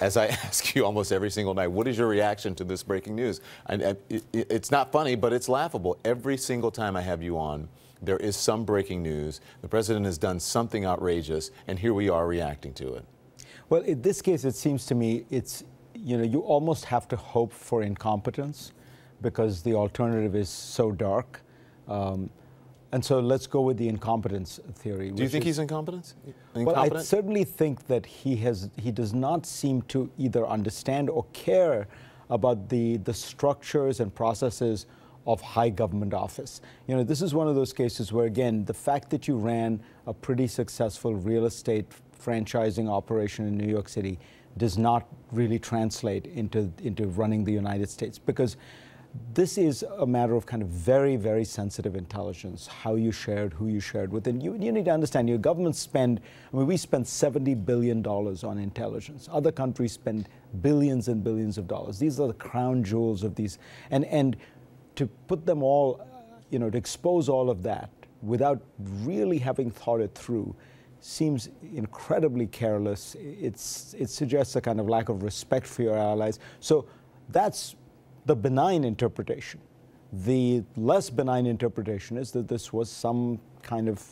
as I ask you almost every single night, what is your reaction to this breaking news? And it's not funny, but it's laughable. Every single time I have you on, there is some breaking news. The president has done something outrageous, and here we are reacting to it. Well, in this case, it seems to me it's, you almost have to hope for incompetence because the alternative is so dark. And so let's go with the incompetence theory. Do you think he's incompetent? Well, I certainly think that he does not seem to either understand or care about the structures and processes of high government office. This is one of those cases where, again, the fact that you ran a pretty successful real estate franchising operation in New York City does not really translate into running the United States, because this is a matter of kind of very, very sensitive intelligence, how you shared, who you shared with. And you need to understand, your governments spend, we spend $70 billion on intelligence. Other countries spend billions and billions of dollars. These are the crown jewels of these. And to put them all, to expose all of that without really having thought it through seems incredibly careless. It suggests a kind of lack of respect for your allies. So that's the benign interpretation. The less benign interpretation is that this was some kind of,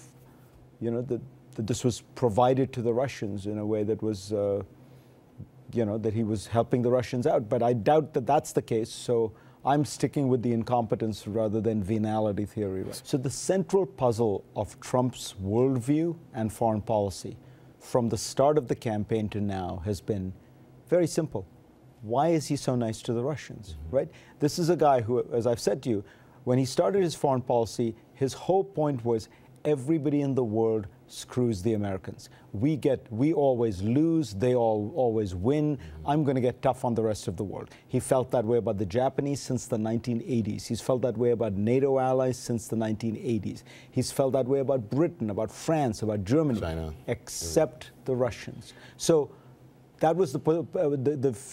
that this was provided to the Russians in a way that was, that he was helping the Russians out. But I doubt that that's the case, so I'm sticking with the incompetence rather than venality theory. So the central puzzle of Trump's worldview and foreign policy from the start of the campaign to now has been very simple. Why is he so nice to the Russians, right? This is a guy who, as I've said to you, when he started his foreign policy, his whole point was everybody in the world screws the Americans. We always lose, they always win. I'm going to get tough on the rest of the world. He felt that way about the Japanese since the 1980s. He's felt that way about NATO allies since the 1980s. He's felt that way about Britain, about France, about Germany, China, except the Russians. So that was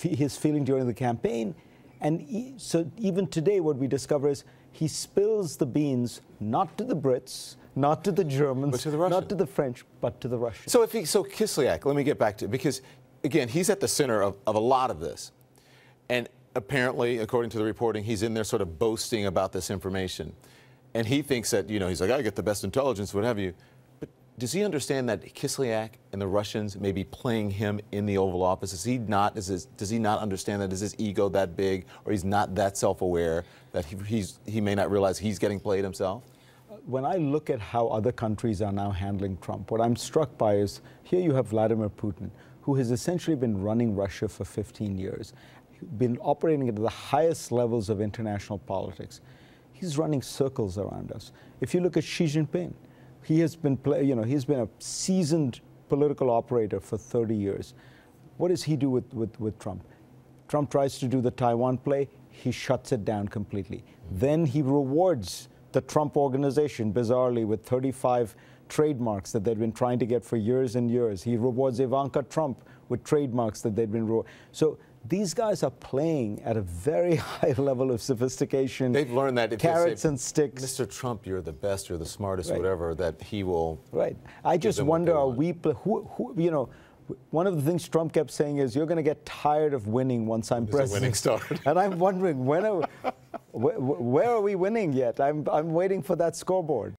his feeling during the campaign. And so even today, what we discover is he spills the beans not to the Brits, not to the Germans, but to the Russians. Not to the French, but to the Russians. So Kislyak, let me get back to it, because again, he's at the center of a lot of this. And apparently, according to the reporting, he's in there sort of boasting about this information. And he thinks that, he's like, I get the best intelligence, what have you. Does he understand that Kislyak and the Russians may be playing him in the Oval Office? Does he not understand that? Is his ego that big, or he's not that self-aware that he may not realize he's getting played himself? When I look at how other countries are now handling Trump, what I'm struck by is here you have Vladimir Putin, who has essentially been running Russia for 15 years, been operating at the highest levels of international politics. He's running circles around us. If you look at Xi Jinping, he has been, he's been a seasoned political operator for 30 years. What does he do with Trump? Trump tries to do the Taiwan play, he shuts it down completely. Then he rewards the Trump organization, bizarrely, with 35 trademarks that they've been trying to get for years and years. He rewards Ivanka Trump with trademarks that they've been rewarded. So these guys are playing at a very high level of sophistication. They've learned that if carrots they say, and sticks. Mr. Trump, you're the best, you're the smartest, right. Whatever, that he will. Right. I just wonder, are we, one of the things Trump kept saying is, you're going to get tired of winning once I'm president. Winning start. And I'm wondering, where are we winning yet? I'm waiting for that scoreboard.